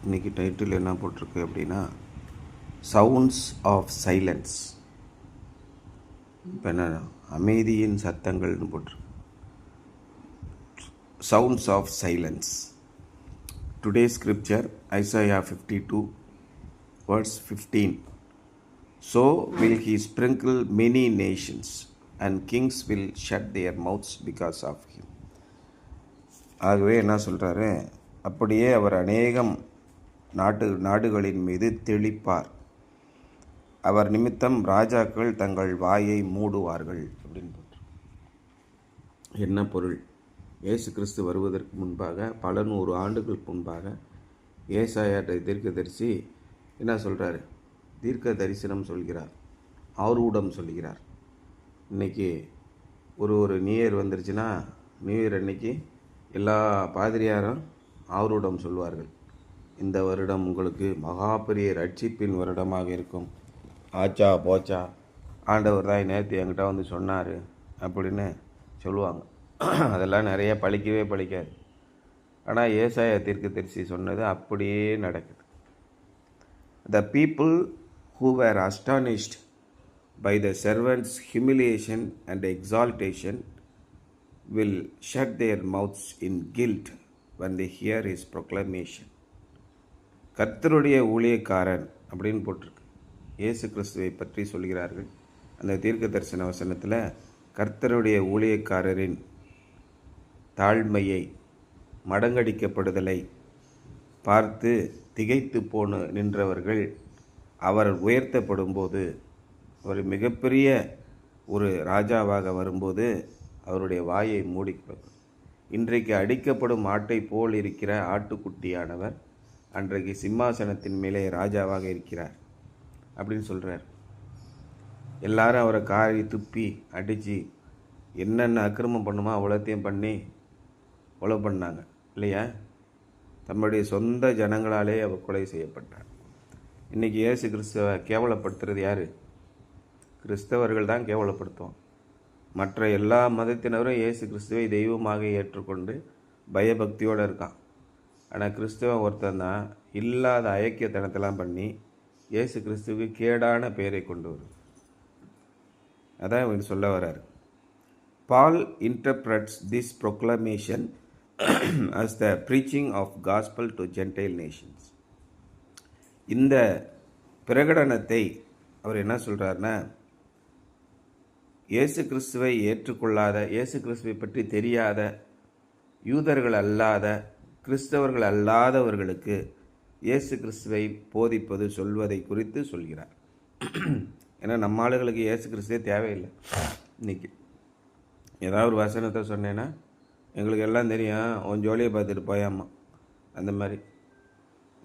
இன்றைக்கி டைட்டில் என்ன போட்டிருக்கு அப்படின்னா சவுண்ட்ஸ் ஆஃப் சைலன்ஸ். இப்போ என்ன அமைதியின் சத்தங்கள்னு போட்டிருக்கு. Sounds of silence. Today scripture Isaiah 52 verse 15. So will he sprinkle many nations, and kings will shut their mouths because of him. ஆகவே என்ன சொல்கிறாரு, அப்படியே அவர் அநேகம் நாடுகளின் மீது தெளிப்பார், அவர் நிமித்தம் ராஜாக்கள் தங்கள் வாயை மூடுவார்கள் அப்படின்னு போட்டு. என்ன பொருள்? இயேசு கிறிஸ்து வருவதற்கு முன்பாக பல 100 ஆண்டுகளுக்கு முன்பாக ஏசாயா தீர்க்கதரிசி என்ன சொல்கிறாரு? தீர்க்க தரிசனம் சொல்கிறார், ஆரூடம் சொல்கிறார். இன்றைக்கி ஒரு நியூ இயர் வந்துருச்சுன்னா நியூ இயர் அன்னைக்கு எல்லா பாதிரியாரும் ஆரூடம் சொல்வார்கள். இந்த வருடம் உங்களுக்கு மகா பெரிய ரட்சிப்பின் வருடமாக இருக்கும், ஆச்சா போச்சா, ஆண்டவர் தான் நேற்று என்கிட்ட வந்து சொன்னார் அப்படின்னு சொல்லுவாங்க. அதெல்லாம் நிறைய பழிக்கவே பழிக்காது. ஆனால் ஏசாயா தீர்க்கதரிசி சொன்னது அப்படியே நடக்குது. The people who were astonished by the servant's humiliation and exaltation will shut their mouths in guilt when they hear his proclamation. கர்த்தருடைய ஊழியக்காரன் அப்படின்னு போட்டிருக்கு. இயேசு கிறிஸ்துவை பற்றி சொல்கிறார்கள். அந்த தீர்க்க தரிசன வசனத்தில் கர்த்தருடைய ஊழியக்காரரின் தாழ்மையை, மடங்கடிக்கப்படுதலை பார்த்து திகைத்து நின்றவர்கள் அவர் உயர்த்தப்படும் போது, அவர் மிகப்பெரிய ஒரு ராஜாவாக வரும்போது அவருடைய வாயை மூடிக்கொள்ளும். இன்றைக்கு அடிக்கப்படும் ஆட்டை போல் இருக்கிற ஆட்டுக்குட்டியானவர் அன்றைக்கு சிம்மாசனத்தின் மேலே ராஜாவாக இருக்கிறார் அப்படின்னு சொல்கிறார். எல்லாரும் அவரை காரி துப்பி அடித்து என்னென்ன அக்கிரமம் பண்ணுமோ அவ்வளோத்தையும் பண்ணி கொலை பண்ணாங்க இல்லையா? தம்முடைய சொந்த ஜனங்களாலே அவர் கொலை செய்யப்பட்டார். இன்றைக்கி இயேசு கிறிஸ்துவை கேவலப்படுத்துறது யார்? கிறிஸ்தவர்கள் தான் கேவலப்படுத்துவோம். மற்ற எல்லா மதத்தினரும் இயேசு கிறிஸ்துவை தெய்வமாக ஏற்றுக்கொண்டு பயபக்தியோடு இருக்கான். ஆனால் கிறிஸ்தவன் ஒருத்தன் தான் இல்லாத ஐக்கியத்தனத்தெல்லாம் பண்ணி இயேசு கிறிஸ்துவுக்கு கேடான பெயரை கொண்டு வரும். அதான் இவர் சொல்ல வர்றார். Paul interprets this proclamation as the preaching of gospel to Gentile nations. இந்த பிரகடனத்தை அவர் என்ன சொல்கிறார்னா, இயேசு கிறிஸ்துவை ஏற்றுக்கொள்ளாத, இயேசு கிறிஸ்துவை பற்றி தெரியாத, யூதர்கள் அல்லாத, கிறிஸ்தவர்கள் அல்லாதவர்களுக்கு இயேசு கிறிஸ்துவை போதிப்பது, சொல்வதை குறித்து சொல்கிறார். ஏன்னா நம்ம ஆளுகளுக்கு இயேசு கிறிஸ்துவே தேவையில்லை. இன்றைக்கி ஏதாவது ஒரு வசனத்தை சொன்னேன்னா எங்களுக்கு எல்லாம் தெரியும், உன் ஜோலியை பார்த்துட்டு போயாம்மா, அந்த மாதிரி.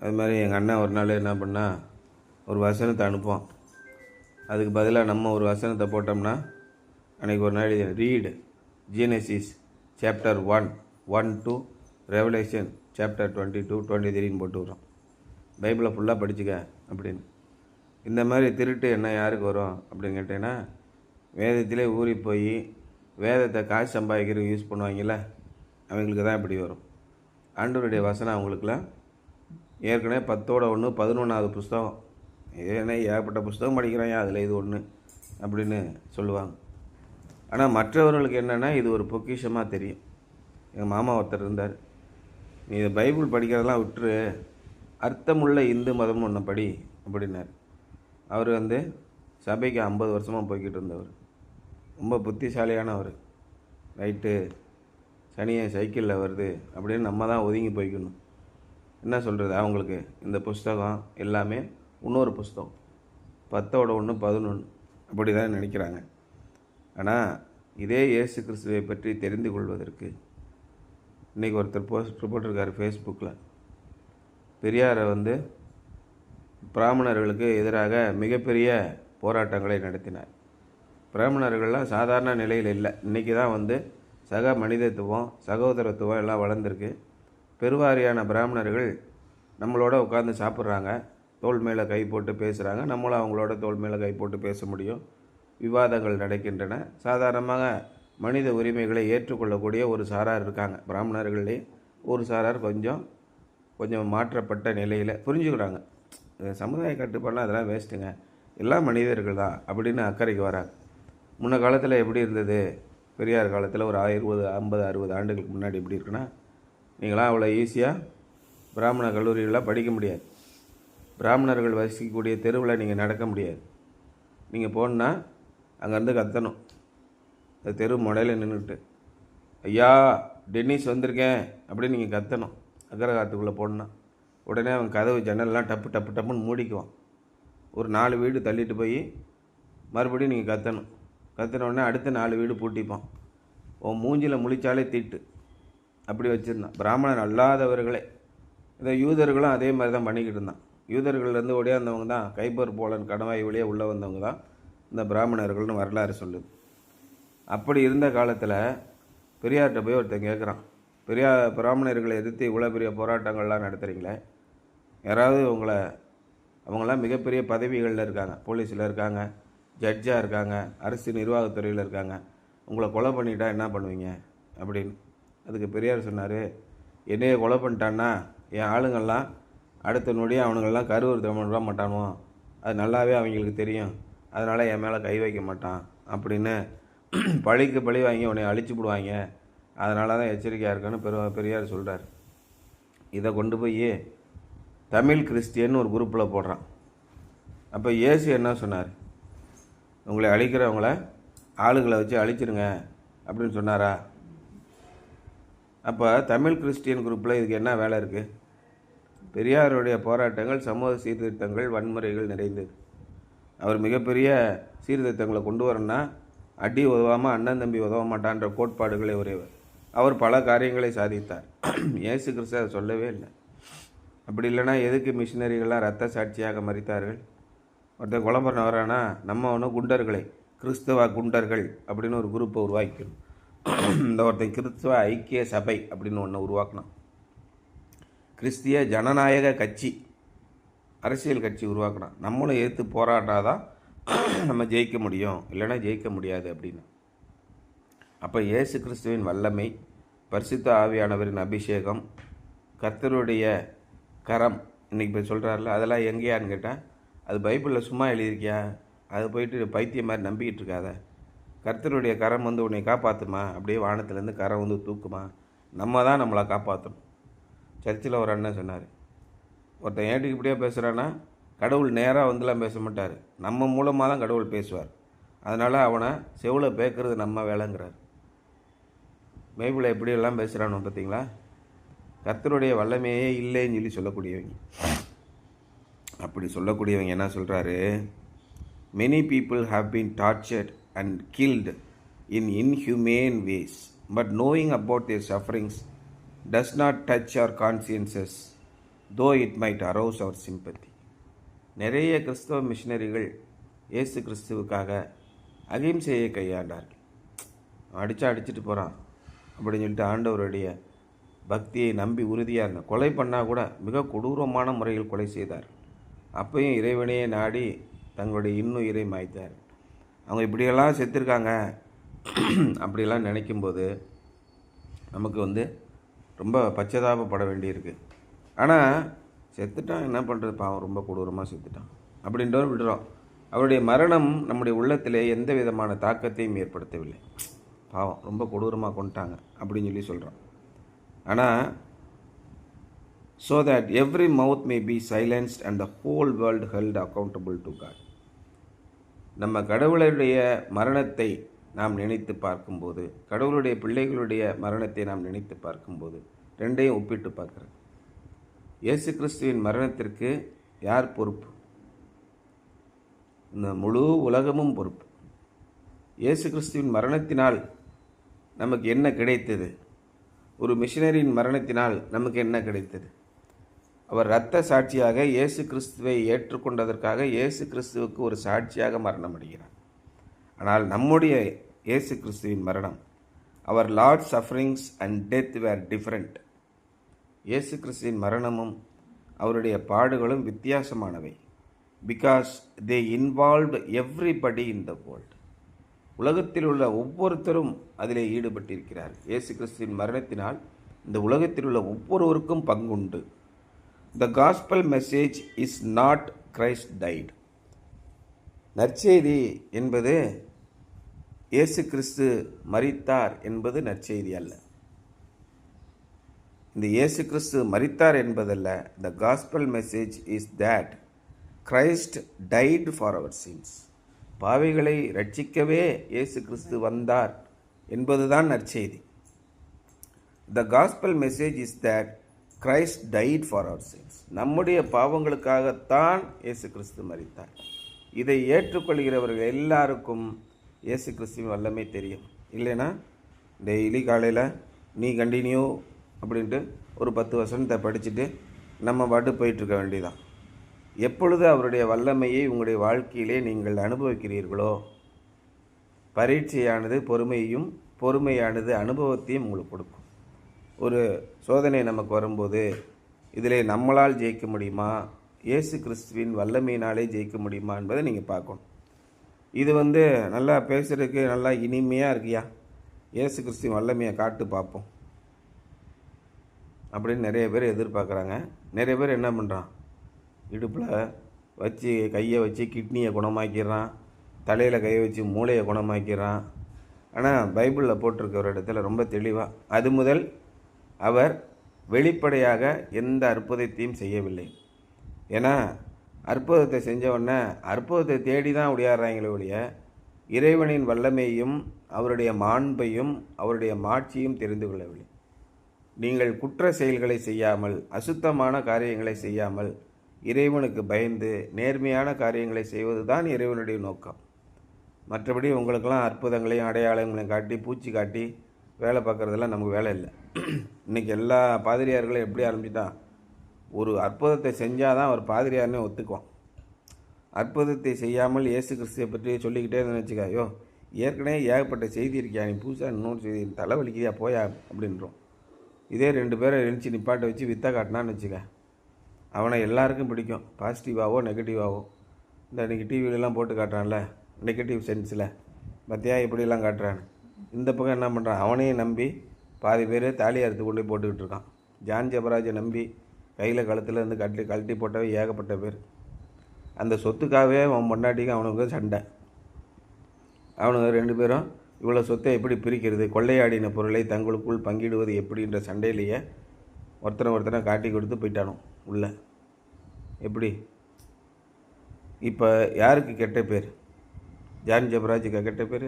அது மாதிரி எங்கள் அண்ணன் ஒரு நாள் என்ன பண்ணால் ஒரு வசனத்தை அனுப்புவான். அதுக்கு பதிலாக நம்ம ஒரு வசனத்தை போட்டோம்னா அன்றைக்கி ஒரு நாள் read Genesis chapter 1 to Revelation chapter 22, 23 போட்டு விட்றோம். பைபிளை ஃபுல்லாக படிச்சுக்க அப்படின்னு. இந்த மாதிரி திருட்டு என்ன யாருக்கு வரும் அப்படின்னு கேட்டேன்னா, வேதத்திலே ஊறி போய் வேதத்தை காசு சம்பாதிக்கிறதுக்கு யூஸ் பண்ணுவாங்கள்ல, அவங்களுக்கு தான் இப்படி வரும். ஆண்டவருடைய வசனம் அவங்களுக்குலாம் ஏற்கனவே 10 11வது புஸ்தகம், ஏன்னா ஏகப்பட்ட புஸ்தகம் படிக்கிறாங்க, அதில் இது ஒன்று அப்படின்னு சொல்லுவாங்க. ஆனால் மற்றவர்களுக்கு என்னென்னா இது ஒரு பொக்கிஷமாக தெரியும். எங்கள் மாமா ஒருத்தர் இருந்தார், நீ இதை பைபிள் படிக்கிறதெல்லாம் விட்டுரு, அர்த்தமுள்ள இந்து மதம் ஒன்று படி அப்படின்னார். அவர் சபைக்கு 50 வருஷமாக போய்கிட்டு இருந்தவர், ரொம்ப புத்திசாலியானவர். ரைட்டு, சனியை சைக்கிளில் வருது அப்படின்னு நம்ம தான் ஒதுங்கி போய்க்கணும். என்ன சொல்கிறது, அவங்களுக்கு இந்த புஸ்தகம் எல்லாமே இன்னொரு புஸ்தகம், 10 11 அப்படி தான் நினைக்கிறாங்க. ஆனால் இதே இயேசு கிறிஸ்துவை பற்றி தெரிந்து கொள்வதற்கு இன்றைக்கி ஒருத்தர் போஸ்ட் போட்டிருக்கார் ஃபேஸ்புக்கில். பெரியாரை பிராமணர்களுக்கு எதிராக மிகப்பெரிய போராட்டங்களை நடத்தினார். பிராமணர்கள்லாம் சாதாரண நிலையில் இல்லை. இன்றைக்கி தான் சக மனிதத்துவம், சகோதரத்துவம் எல்லாம் வளர்ந்துருக்கு. பெருவாரியான பிராமணர்கள் நம்மளோட உட்காந்து சாப்பிட்றாங்க, தோள் மேலே கை போட்டு பேசுகிறாங்க, நம்மளும் அவங்களோட தோள் மேலே கை போட்டு பேச முடியும். விவாதங்கள் நடக்கின்றன. சாதாரணமாக மனித உரிமைகளை ஏற்றுக்கொள்ளக்கூடிய ஒரு சாரார் இருக்காங்க. பிராமணர்களே ஒரு சாரார் கொஞ்சம் கொஞ்சம் மாற்றப்பட்ட நிலையில் புரிஞ்சுக்கிறாங்க. சமுதாய கட்டுப்பாடுலாம் அதெல்லாம் வேஸ்ட்டுங்க, எல்லா மனிதர்கள் தான் அப்படின்னு அக்கறைக்கு வராங்க. முன்ன காலத்தில் எப்படி இருந்தது, பெரியார் காலத்தில் ஒரு 20, 50, 60 ஆண்டுகளுக்கு முன்னாடி எப்படி இருக்குன்னா, நீங்களாம் அவ்வளோ ஈஸியாக பிராமண கல்லூரிகளாக படிக்க முடியாது. பிராமணர்கள் வசிக்கக்கூடிய தெருவில் நீங்கள் நடக்க முடியாது. நீங்கள் போனால் அங்கேருந்து கத்தணும், அந்த தெரு முனையில் நின்றுட்டு, ஐயா டென்னிஸ் வந்திருக்கேன் அப்படின்னு நீங்கள் கத்தணும். அக்கரகாரத்துக்குள்ளே போடணும். உடனே அவன் கதவு ஜன்னல்லாம் டப்பு டப்பு டப்புன்னு மூடிக்குவான். ஒரு 4 வீடு தள்ளிட்டு போய் மறுபடியும் நீங்கள் கத்தணும். கத்தின உடனே அடுத்த 4 வீடு பூட்டிப்பான். உன் மூஞ்சில் முழிச்சாலே தீட்டு, அப்படி வச்சுருந்தான். பிராமணன் அல்லாதவர்களே, இந்த யூதர்களும் அதே மாதிரி தான் பண்ணிக்கிட்டு இருந்தான். யூதர்கள்லேருந்து ஓடியாந்தவங்க தான், கைபர் போலன் கணவாய் வழியாக உள்ளே வந்தவங்க தான் இந்த பிராமணர்கள்னு வரலாறு சொல்லுது. அப்படி இருந்த காலத்தில் பெரியார்கிட்ட போய் ஒருத்தன் கேட்குறான், பிராமணர்களை எதிர்த்து இவ்வளோ பெரிய போராட்டங்கள்லாம் நடத்துகிறீங்களே, யாராவது அவங்களாம் மிகப்பெரிய பதவிகளில் இருக்காங்க, போலீஸில் இருக்காங்க, ஜட்ஜாக இருக்காங்க, அரசு நிர்வாகத்துறையில் இருக்காங்க, உங்களை கொலை பண்ணிட்டா என்ன பண்ணுவீங்க அப்படின்னு. அதுக்கு பெரியார் சொன்னார், என்னையே கொலை பண்ணிட்டான்னா என் ஆளுங்கள்லாம் அடுத்த நொடி அவனுங்கள்லாம் கருவர் விட மாட்டானோ, அது நல்லாவே அவங்களுக்கு தெரியும், அதனால் என் மேலே கை வைக்க மாட்டான் அப்படின்னு பழிக்கு பழி வாங்கி உன்னை அழிச்சு விடுவாங்க, அதனால தான் எச்சரிக்கையாக இருக்குன்னு பெரியார் சொல்கிறார். இதை கொண்டு போய் தமிழ் கிறிஸ்டியன் ஒரு குரூப்பில் போடுறான். அப்போ இயேசு என்ன சொன்னார், உங்களை அழிக்கிறவங்கள ஆளுங்களை வச்சு அழிச்சிருங்க அப்படின்னு சொன்னாரா? அப்போ தமிழ் கிறிஸ்டியன் குரூப்பில் இதுக்கு என்ன வேலை இருக்குது? பெரியாருடைய போராட்டங்கள் சமூக சீர்திருத்தங்கள், வன்முறைகள் நிறைந்தது. அவர் மிகப்பெரிய சீர்திருத்தங்களை கொண்டு வரணும்னா அடி உதவாமல் அண்ணன் தம்பி உதவ மாட்டான்ற கோட்பாடுகளை உடையவர். அவர் பல காரியங்களை சாதித்தார். இயேசு கிறிஸ்து அதை சொல்லவே இல்லை. அப்படி இல்லைன்னா எதுக்கு மிஷினரிகளாக ரத்த சாட்சியாக மறித்தார்கள்? ஒருத்தர் குழம்புறன வரானா, நம்ம ஒன்றும் குண்டர்களை கிறிஸ்தவ குண்டர்கள் அப்படின்னு ஒரு குரூப்பை உருவாக்கணும். இந்த ஒருத்தன் கிறிஸ்தவ ஐக்கிய சபை அப்படின்னு ஒன்று உருவாக்கணும். கிறிஸ்திய ஜனநாயக கட்சி, அரசியல் கட்சி உருவாக்கணும். நம்மளும் ஏற்று போராட்டாதான் நம்ம ஜெயிக்க முடியும், இல்லைன்னா ஜெயிக்க முடியாது அப்படின்னு. அப்போ இயேசு கிறிஸ்துவின் வல்லமை, பரிசுத்த ஆவியானவரின் அபிஷேகம், கர்த்தருடைய கரம் இன்றைக்கி இப்போ சொல்கிறார்ல, அதெல்லாம் எங்கேயான்னு கேட்டால், அது பைபிளில் சும்மா எழுதியிருக்கியா, அதை போயிட்டு பைத்தியம் மாதிரி நம்பிக்கிட்டு இருக்காத. கர்த்தருடைய கரம் வந்து உன்னை காப்பாற்றுமா, அப்படியே வானத்துலேருந்து கரம் வந்து தூக்குமா, நம்ம தான் நம்மளை காப்பாற்றணும். சர்ச்சில் ஒரு அண்ணன் சொன்னார், ஒருத்தன் ஏட்டுக்கு இப்படியே பேசுகிறான்னா கடவுள் நேராக வந்துலாம் பேச மாட்டார், நம்ம மூலமாக தான் கடவுள் பேசுவார், அதனால் அவனை செவில் பேக்கிறது நம்ம வேலைங்கிறார். பைபிளை எப்படியெல்லாம் பேசுகிறானோ பார்த்தீங்களா? கர்த்தருடைய வல்லமையே இல்லைன்னு சொல்லக்கூடியவங்க. அப்படி சொல்லக்கூடியவங்க என்ன சொல்கிறாரு, many people have been tortured and killed in inhumane ways, but knowing about their sufferings does not touch our consciences though it might arouse our sympathy. நிறைய கிறிஸ்தவ மிஷினரிகள் இயேசு கிறிஸ்துவுக்காக அகிம்சையை கையாண்டார்கள். அடிச்சுட்டு போகிறான் அப்படின்னு சொல்லிட்டு ஆண்டவருடைய பக்தியை நம்பி உறுதியாக இருந்தார். கொலை பண்ணால் கூட மிக கொடூரமான முறையில் கொலை செய்தார். அப்பையும் இறைவனையே நாடி தங்களுடைய இன்னுயிரை மாய்த்தார். அவங்க இப்படியெல்லாம் செத்துருக்காங்க அப்படியெல்லாம் நினைக்கும்போது நமக்கு ரொம்ப பச்சதாபப்பட வேண்டியிருக்கு. ஆனால் செத்துட்டான், என்ன பண்ணுறது, பாவம் ரொம்ப கொடூரமாக செத்துட்டான் அப்படின்றவர் விடுறோம். அவருடைய மரணம் நம்முடைய உள்ளத்திலே எந்த விதமான தாக்கத்தையும் ஏற்படுத்தவில்லை. பாவம் ரொம்ப கொடூரமாக கொண்டுட்டாங்க அப்படின்னு சொல்கிறோம். ஆனால் so that every mouth may be silenced and the whole world held accountable to God. நம்ம கடவுளுடைய மரணத்தை நாம் நினைத்து பார்க்கும்போது, கடவுளுடைய பிள்ளைகளுடைய மரணத்தை நாம் நினைத்து பார்க்கும்போது ரெண்டையும் ஒப்பிட்டு பார்க்குறேன். இயேசு கிறிஸ்துவின் மரணத்திற்கு யார் பொறுப்பு? இந்த முழு உலகமும் பொறுப்பு. இயேசு கிறிஸ்துவின் மரணத்தினால் நமக்கு என்ன கிடைத்தது? ஒரு மிஷினரியின் மரணத்தினால் நமக்கு என்ன கிடைத்தது? அவர் இரத்த சாட்சியாக இயேசு கிறிஸ்துவை ஏற்றுக்கொண்டதற்காக இயேசு கிறிஸ்துவுக்கு ஒரு சாட்சியாக மரணம் அடைகிறார். ஆனால் நம்முடைய இயேசு கிறிஸ்துவின் மரணம், our lord sufferings and death were different. இயேசு கிறிஸ்துவின் மரணமும் அவருடைய பாடுகளும் வித்தியாசமானவை. Because they involved everybody in the world. உலகத்தில் உள்ள ஒவ்வொருத்தரும் அதிலே ஈடுபட்டிருக்கிறார். இயேசு கிறிஸ்துவின் மரணத்தினால் இந்த உலகத்தில் உள்ள ஒவ்வொருவருக்கும் பங்குண்டு. The gospel message is not Christ died. நற்செய்தி என்பது இயேசு கிறிஸ்து மரித்தார் என்பது நற்செய்தி அல்ல. இந்த இயேசு கிறிஸ்து மரித்தார் என்பதல்ல. The gospel message is that Christ died for our sins. பாவிகளை ரட்சிக்கவே இயேசு கிறிஸ்து வந்தார் என்பதுதான் நற்செய்தி. The gospel message is that Christ died for our sins. நம்முடைய பாவங்களுக்காகத்தான் இயேசு கிறிஸ்து மரித்தார். இதை ஏற்றுக்கொள்கிறவர்கள் எல்லாருக்கும் இயேசு கிறிஸ்துவின் வல்லமை தெரியும். இல்லைன்னா டெய்லி காலையில் நீ கண்டினியூ அப்படின்ட்டு ஒரு 10 வசனத்தை படிச்சுட்டு நம்ம பாட்டு போயிட்டுருக்க வேண்டியதான். எப்பொழுது அவருடைய வல்லமையை உங்களுடைய வாழ்க்கையிலே நீங்கள் அனுபவிக்கிறீர்களோ, பரீட்சையானது பொறுமையையும், பொறுமையானது அனுபவத்தையும் உங்களுக்கு கொடுக்கும். ஒரு சோதனை நமக்கு வரும்போது இதிலே நம்மளால் ஜெயிக்க முடியுமா, இயேசு கிறிஸ்துவின் வல்லமையினாலே ஜெயிக்க முடியுமா என்பதை நீங்கள் பார்க்கணும். இது நல்லா பேசுகிறதுக்கு நல்லா இனிமையாக இருக்கியா, இயேசு கிறிஸ்துவின் வல்லமையை காட்டு பார்ப்போம் அப்படின்னு நிறைய பேர் எதிர்பார்க்குறாங்க. நிறைய பேர் என்ன பண்ணுறான், இடுப்பில் வச்சு கையை வச்சு கிட்னியை குணமாக்கிடுறான், தலையில் கையை வச்சு மூளையை குணமாக்கிடுறான். ஆனால் பைபிளில் போட்டிருக்க ஒரு இடத்துல ரொம்ப தெளிவாக, அது முதல் அவர் வெளிப்படையாக எந்த அற்புதத்தையும் செய்யவில்லை. ஏன்னா அற்புதத்தை செஞ்ச உடனே அற்புதத்தை தேடி தான் உடையாடுறாங்களே ஒழிய இறைவனின் வல்லமையும் அவருடைய மாண்பையும் அவருடைய மாட்சியும் தெரிந்து கொள்ளவில்லை. நீங்கள் குற்ற செயல்களை செய்யாமல், அசுத்தமான காரியங்களை செய்யாமல், இறைவனுக்கு பயந்து நேர்மையான காரியங்களை செய்வது தான் இறைவனுடைய நோக்கம். மற்றபடி உங்களுக்கெல்லாம் அற்புதங்களையும் அடையாளங்களையும் காட்டி பூச்சி காட்டி வேலை பார்க்குறதெல்லாம் நமக்கு வேலை இல்லை. இன்றைக்கி எல்லா பாதிரியார்களும் எப்படி ஆரம்பிச்சிட்டான், ஒரு அற்புதத்தை செஞ்சால் தான் அவர் பாதிரியார்னே ஒத்துக்குவான். அற்புதத்தை செய்யாமல் இயேசு கிறிஸ்துவை பற்றி சொல்லிக்கிட்டே இருந்தேன்னு வச்சுக்க, ஐயோ ஏற்கனவே ஏகப்பட்ட செய்தி இருக்கியா, நீ புதுசாக இன்னொரு செய்தி தலைவலிக்கிறியா போயா அப்படின்றோம். இதே 2 பேரை எழுச்சி நிப்பாட்டை வச்சு வித்த காட்டினான்னு வச்சுக்க, அவனை எல்லாருக்கும் பிடிக்கும், பாசிட்டிவாவோ நெகட்டிவாவோ. இந்த இன்றைக்கி டிவிலெலாம் போட்டு காட்டுறான்ல நெகட்டிவ் சென்ஸில், மத்தியா இப்படிலாம் காட்டுறான். இந்த பக்கம் என்ன பண்ணுறான், அவனையும் நம்பி பாதி பேர் தாலி அறுத்து கொண்டு போட்டுக்கிட்டு இருக்கான். ஜான் ஜெபராஜை நம்பி கையில் கழுத்தில் இருந்து கழட்டி போட்டவே ஏகப்பட்ட பேர். அந்த சொத்துக்காகவே அவன் பொண்டாட்டிக்கு அவனுக்கு சண்டை. அவனுங்க 2 பேரும் இவ்வளோ சொத்தை எப்படி பிரிக்கிறது, கொள்ளையாடின பொருளை தங்களுக்குள் பங்கிடுவது எப்படின்ற சண்டையிலேயே ஒருத்தனை காட்டி கொடுத்து போயிட்டானோ உள்ள. எப்படி இப்போ யாருக்கு கெட்ட பேர், ஜான் ஜெபராஜுக்கு கெட்ட பேர்,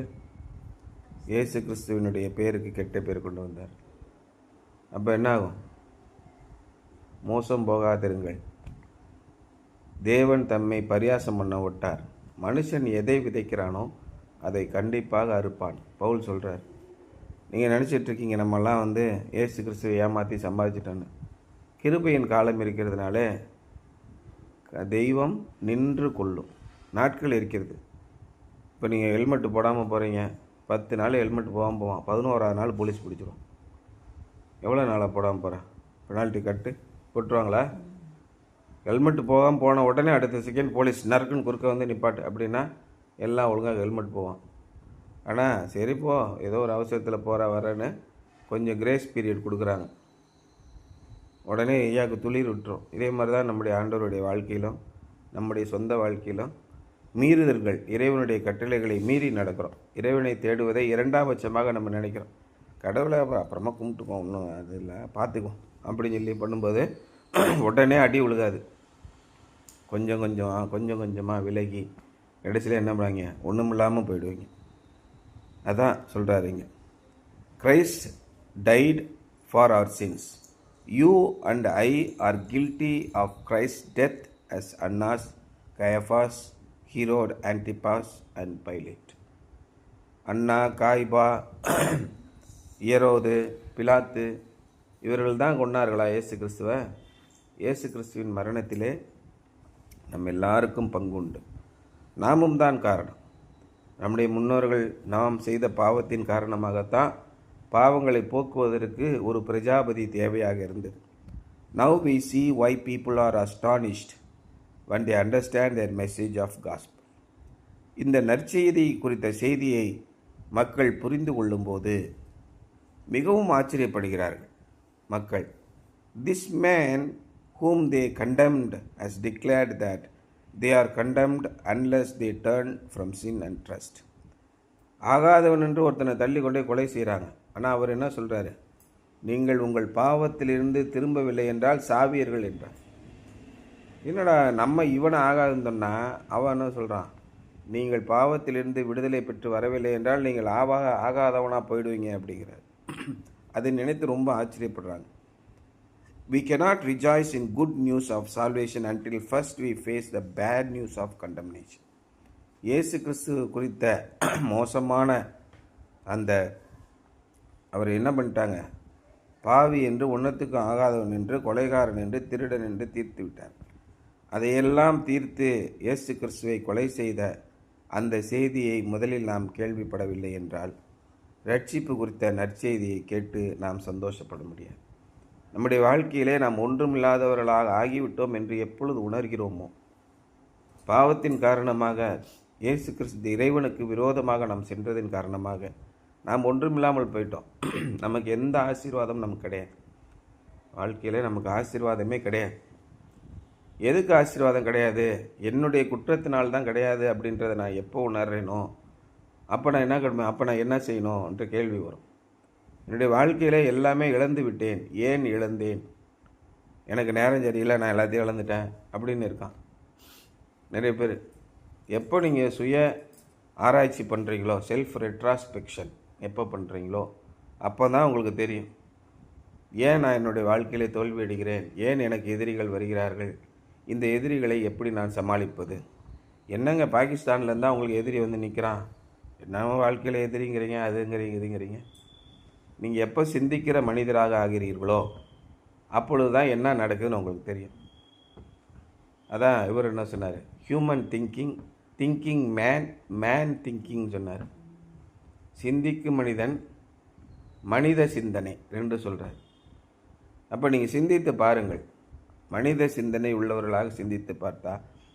இயேசு கிறிஸ்துவனுடைய பேருக்கு கெட்ட பேர் கொண்டு வந்தார். அப்போ என்ன ஆகும், மோசம் போகாதிருங்கள். தேவன் தம்மை பரியாசம் பண்ண விட்டார். மனுஷன் எதை விதைக்கிறானோ அதை கண்டிப்பாக அறுப்பான். பவுல் சொல்கிறார். நீங்கள் நினச்சிட்ருக்கீங்க நம்மெல்லாம் இயேசு கிறிஸ்துவை ஏமாற்றி சம்பாதிச்சிட்டோன்னு. கிருபையின் காலம் இருக்கிறதுனால தெய்வம் நின்று கொள்ளும் நாட்கள் இருக்கிறது. இப்போ நீங்கள் ஹெல்மெட்டு போடாமல் போகிறீங்க, 10 நாள் ஹெல்மெட் போகாமல் போவான், 11ஆவது நாள் போலீஸ் பிடிச்சிடும். எவ்வளோ நாளாக போடாமல் போகிறேன், பெனால்ட்டி கட்டு போட்டுருவாங்களா? ஹெல்மெட்டு போகாமல் போன உடனே அடுத்த செகண்ட் போலீஸ் நறுக்குன்னு குறுக்க நிப்பாட்டு அப்படின்னா எல்லாம் ஒழுங்காக ஹெல்மெட் போவான். ஆனால் சரி போ, ஏதோ ஒரு அவசரத்தில் வரேன்னு கொஞ்சம் கிரேஸ் பீரியட் கொடுக்குறாங்க, உடனே ஐயாவுக்கு துளிர் விட்டுரும். இதே மாதிரி தான் நம்முடைய ஆண்டவருடைய வாழ்க்கையிலும் நம்முடைய சொந்த வாழ்க்கையிலும் மீறுதல்கள், இறைவனுடைய கட்டளைகளை மீறி நடக்கிறோம். இறைவனை தேடுவதை 2ஆம் பட்சமாக நம்ம நினைக்கிறோம். கடவுளை அப்புறமா கும்பிட்டுக்கோம், ஒன்றும் அது இல்லை பார்த்துக்குவோம் அப்படின்னு சொல்லி பண்ணும்போது உடனே அடி விழுகாது. கொஞ்சம் கொஞ்சமாக விலகி கடைசியில் என்ன பண்ணுவாங்க, ஒன்றும் இல்லாமல் போயிடுவீங்க. அதான் சொல்கிறாருங்க, Christ died for our sins. You and I are guilty of Christ death as Annas, Caiaphas, Herod, Antipas and Pilate. அண்ணா, காய்பா, ஏரோது, பிலாத்து இவர்கள் தான் கொண்டார்களா இயேசு கிறிஸ்துவை? இயேசு கிறிஸ்துவின் மரணத்திலே நம்ம எல்லாருக்கும் பங்குண்டு. நாமும் தான் காரணம். நம்முடைய முன்னோர்கள் நாம் செய்த பாவத்தின் காரணமாகத்தான் பாவங்களை போக்குவதற்கு ஒரு பிரஜாபதி தேவையாக இருந்தது. Now we see why people are astonished when they understand their message of gospel. இந்த நற்செய்தி குறித்த செய்தியை மக்கள் புரிந்து கொள்ளும்போது மிகவும் ஆச்சரியப்படுகிறார்கள் மக்கள். This man whom they condemned has declared that they are condemned unless they turn from sin and trust. ஆகாதவன் என்று ஒருத்தனை தள்ளி கொண்டே கொலை செய்கிறாங்க. ஆனால் அவர் என்ன சொல்கிறாரு? நீங்கள் உங்கள் பாவத்திலிருந்து திரும்பவில்லை என்றால் சாவியர்கள் என்றார். என்னடா நம்ம இவனை ஆகாதுன்னு சொன்னால் அவன் என்ன சொல்கிறான்? நீங்கள் பாவத்திலிருந்து விடுதலை பெற்று வரவில்லை என்றால் நீங்கள் ஆகாதவனாக போயிடுவீங்க அப்படிங்கிறார். அதை நினைத்து ரொம்ப ஆச்சரியப்படுறாங்க. We cannot rejoice in good news of salvation until first we face the bad news of condemnation. இயேசு கிறிஸ்து குறித்த மோசமான அந்த அவர் என்ன பண்ணிட்டாங்க? பாவி என்று ஒன்றத்துக்கும் ஆகாதவன் என்று, கொலைகாரன் என்று, திருடன் என்று தீர்த்து விட்டார். அதையெல்லாம் தீர்த்து இயேசு கிறிஸ்துவை கொலை செய்த அந்த செய்தியை முதலில் நாம் கேள்விப்படவில்லை என்றால் ரட்சிப்பு குறித்த நற்செய்தியை கேட்டு நாம் சந்தோஷப்பட முடியாது. நம்முடைய வாழ்க்கையிலே நாம் ஒன்றுமில்லாதவர்களாக ஆகிவிட்டோம் என்று எப்பொழுது உணர்கிறோமோ, பாவத்தின் காரணமாக இயேசு கிறிஸ்து இறைவனுக்கு விரோதமாக நாம் சென்றதின் காரணமாக நாம் ஒன்றுமில்லாமல் போயிட்டோம். நமக்கு எந்த ஆசீர்வாதம் நமக்கு கிடையாது. வாழ்க்கையிலே நமக்கு ஆசீர்வாதமே கிடையாது. எதுக்கு ஆசீர்வாதம் கிடையாது? என்னுடைய குற்றத்தினால் தான் கிடையாது அப்படின்றத நான் எப்போ உணர்றேனோ அப்போ நான் என்ன செய்யணும் என்ற கேள்வி வரும். என்னுடைய வாழ்க்கையில் எல்லாமே இழந்து விட்டேன், ஏன் இழந்தேன்? எனக்கு நேரம் சரியில்லை, நான் எல்லாத்தையும் இழந்துட்டேன் அப்படின்னு இருக்கான் நிறைய பேர். எப்போ நீங்கள் சுய ஆராய்ச்சி பண்ணுறீங்களோ, செல்ஃப் ரெட்ராஸ்பெக்ஷன் எப்போ பண்ணுறீங்களோ அப்போ தான் உங்களுக்கு தெரியும், ஏன் நான் என்னுடைய வாழ்க்கையிலே தோல்வி அடைகிறேன், ஏன் எனக்கு எதிரிகள் வருகிறார்கள், இந்த எதிரிகளை எப்படி நான் சமாளிப்பது. என்னங்க பாகிஸ்தான்லேருந்தான் உங்களுக்கு எதிரி வந்து நிற்கிறான், நம்ம வாழ்க்கையில் எதிரிங்கிறீங்க, அதுங்கிறீங்க, இதுங்கிறீங்க. நீங்கள் எப்போ சிந்திக்கிற மனிதராக ஆகிறீர்களோ அப்பொழுது தான் என்ன நடக்குதுன்னு உங்களுக்கு தெரியும். அதான் இவர் என்ன சொன்னார்? ஹியூமன் திங்கிங் மேன் திங்கிங் சொன்னார். சிந்திக்கும் மனிதன், மனித சிந்தனை ரெண்டு சொல்கிறார். அப்போ நீங்கள் சிந்தித்து பாருங்கள். மனித சிந்தனை உள்ளவர்களாக சிந்தித்து பார்த்தா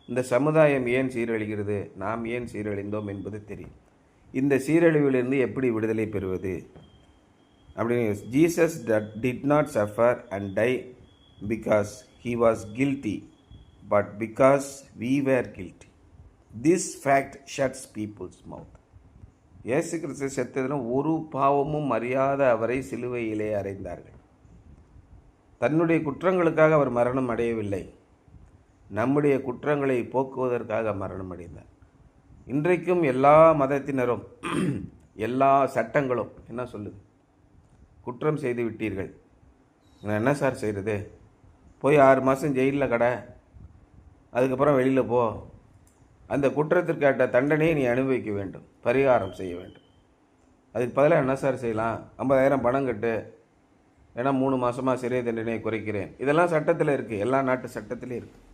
இந்த சமுதாயம் ஏன் சீரழிகிறது, நாம் ஏன் சீரழிந்தோம் என்பது தெரியும். இந்த சீரழிவிலிருந்து எப்படி விடுதலை பெறுவது அப்படின்னு. Jesus did not suffer and die because he was guilty but because we were guilty. This fact shuts people's mouth. இயேசு கிறிஸ்து செத்ததில் ஒரு பாவமும் அறியாத அவரை சிலுவையிலே அறைந்தார்கள். தன்னுடைய குற்றங்களுக்காக அவர் மரணம் அடையவில்லை, நம்முடைய குற்றங்களை போக்குவதற்காக மரணம் அடைந்தார். இன்றைக்கும் எல்லா மதத்தினரும் எல்லா சட்டங்களும் என்ன சொல்லுது? குற்றம் செய்து விட்டீர்கள், என்ன சார் செய்கிறது? போய் 6 மாதம் ஜெயிலில் கடை, அதுக்கப்புறம் வெளியில் போ, அந்த குற்றத்திற்கேற்ற தண்டனையை நீ அனுபவிக்க வேண்டும், பரிகாரம் செய்ய வேண்டும். அதுக்கு பதிலாக என்ன சார் செய்யலாம்? 50,000 பணம் கட்டு, ஏன்னா 3 மாதமாக சிறை தண்டனையை குறைக்கிறேன். இதெல்லாம் சட்டத்தில் இருக்குது, எல்லா நாட்டு சட்டத்திலையும் இருக்குது.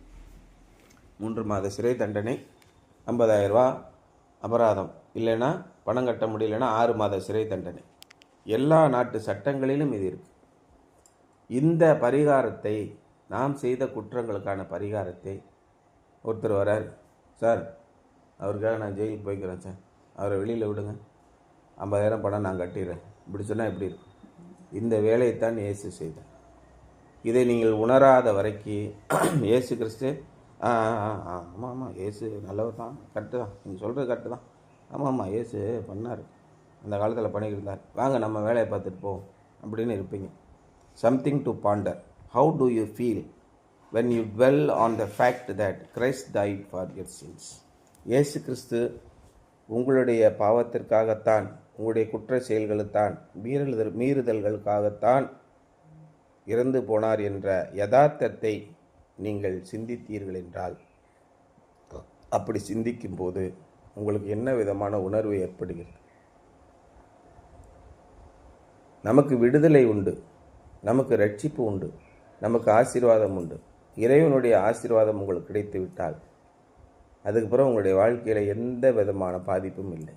3 மாத சிறை தண்டனை, 50,000 ரூபா அபராதம், இல்லைன்னா பணம் கட்ட முடியலன்னா 6 மாத சிறை தண்டனை. எல்லா நாட்டு சட்டங்களிலும் இது இருக்குது. இந்த பரிகாரத்தை, நாம் செய்த குற்றங்களுக்கான பரிகாரத்தை ஒருத்தர் வரார், சார் அவருக்காக நான் ஜெயிலுக்கு போய்க்கிறேன் சார், அவரை வெளியில் விடுங்க, 50,000 பணம் நான் கட்டிடுறேன், இப்படி சொன்னால் எப்படி இருக்கும்? இந்த வேலையைத்தான் இயேசு செய்தார். இதை நீங்கள் உணராத வரைக்கும் இயேசு கிறிஸ்து ஆமாம் இயேசு நல்லவர் தான், கரெக்டு தான், நீங்கள் சொல்கிறது கரெக்டு தான், ஆமாம் இயேசு பண்ணார், அந்த காலத்தில் பண்ணிக்கிட்டு இருந்தார், வாங்க நம்ம வேலையை பார்த்துட்டு போவோம் அப்படின்னு இருப்பீங்க. Something to Pander. How to you feel when you dwell on the fact that Christ died for your sins? இயேசு கிறிஸ்து உங்களுடைய பாவத்திற்காகத்தான், உங்களுடைய குற்ற செயல்களுத்தான், மீறுதல்களுக்காகத்தான் இறந்து போனார் என்ற யதார்த்தத்தை நீங்கள் சிந்தித்தீர்கள் என்றால், அப்படி சிந்திக்கும் போது உங்களுக்கு என்ன விதமான உணர்வு ஏற்படுகிறது? நமக்கு விடுதலை உண்டு, நமக்கு ரட்சிப்பு உண்டு, நமக்கு ஆசீர்வாதம் உண்டு. இறைவனுடைய ஆசீர்வாதம் உங்களுக்கு கிடைத்து விட்டால் அதுக்கப்புறம் உங்களுடைய வாழ்க்கையில் எந்த விதமான பாதிப்பும் இல்லை.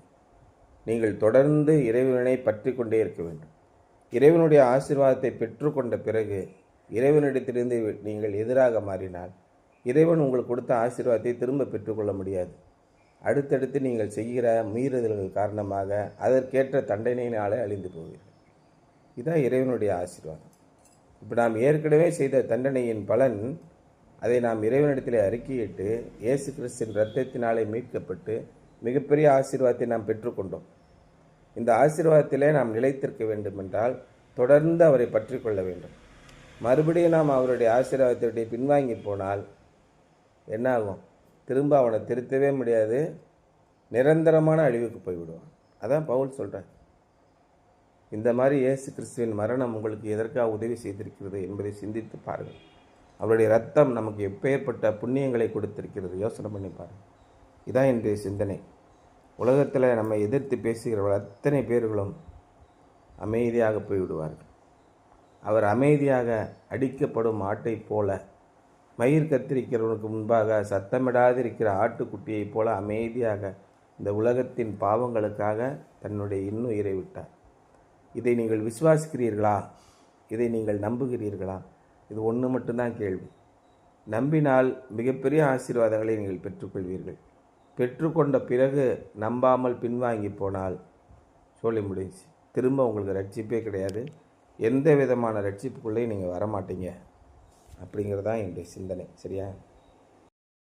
நீங்கள் தொடர்ந்து இறைவனை பற்றி கொண்டே இருக்க வேண்டும். இறைவனுடைய ஆசீர்வாதத்தை பெற்றுக்கொண்ட பிறகு இறைவனிடத்திலிருந்து நீங்கள் எதிராக மாறினால் இறைவன் உங்களுக்கு கொடுத்த ஆசீர்வாதத்தை திரும்ப பெற்றுக்கொள்ள முடியாது. அடுத்தடுத்து நீங்கள் செய்கிற மீறுதல்கள் காரணமாக அதற்கேற்ற தண்டனையினாலே அழிந்து போவீர்கள். இதுதான் இறைவனுடைய ஆசீர்வாதம். இப்போ நாம் ஏற்கனவே செய்த தண்டனையின் பலன் அதை நாம் இறைவனிடத்தில் அறிக்கையிட்டு இயேசு கிறிஸ்துவின் இரத்தத்தினாலே மீட்கப்பட்டு மிகப்பெரிய ஆசீர்வாதத்தை நாம் பெற்றுக்கொண்டோம். இந்த ஆசீர்வாதத்திலே நாம் நிலைத்திருக்க வேண்டுமென்றால் தொடர்ந்து அவரை பற்றி கொள்ள வேண்டும். மறுபடியும் நாம் அவருடைய ஆசீர்வாதத்தை பின்வாங்கி போனால் என்ன ஆகும்? திரும்ப அவனை திருத்தவே முடியாது, நிரந்தரமான அழிவுக்கு போய்விடுவான். அதான் பவுல் சொல்கிறார். இந்த மாதிரி இயேசு கிறிஸ்துவின் மரணம் உங்களுக்கு எதற்காக உதவி செய்திருக்கிறது என்பதை சிந்தித்து பாருங்கள். அவருடைய ரத்தம் நமக்கு எப்பேற்பட்ட புண்ணியங்களை கொடுத்திருக்கிறது, யோசனை பண்ணி பாருங்கள். இதான் இன்றைய சிந்தனை. உலகத்தில் நம்மை எதிர்த்து பேசுகிறவர்கள் அத்தனை பேர்களும் அமைதியாக போய்விடுவார்கள். அவர் அமைதியாக அடிக்கப்படும் ஆட்டை போல, மயிர் கத்திரிக்கிறவனுக்கு முன்பாக சத்தமிடாதிருக்கிற ஆட்டுக்குட்டியைப் போல அமைதியாக இந்த உலகத்தின் பாவங்களுக்காக தன்னுடைய இன்னுயிரை விட்டார். இதை நீங்கள் விசுவாசிக்கிறீர்களா? இதை நீங்கள் நம்புகிறீர்களா? இது ஒன்று மட்டும்தான் கேள்வி. நம்பினால் மிகப்பெரிய ஆசீர்வாதங்களை நீங்கள் பெற்றுக்கொள்வீர்கள். பெற்றுக்கொண்ட பிறகு நம்பாமல் பின்வாங்கி போனால் சொல்லி முடிஞ்சு, திரும்ப உங்களுக்கு ரட்சிப்பே கிடையாது. எந்த விதமான ரட்சிப்புக்குள்ளேயும் நீங்கள் வரமாட்டீங்க. அப்படிங்கிறது தான் என்னுடைய சிந்தனை. சரியா?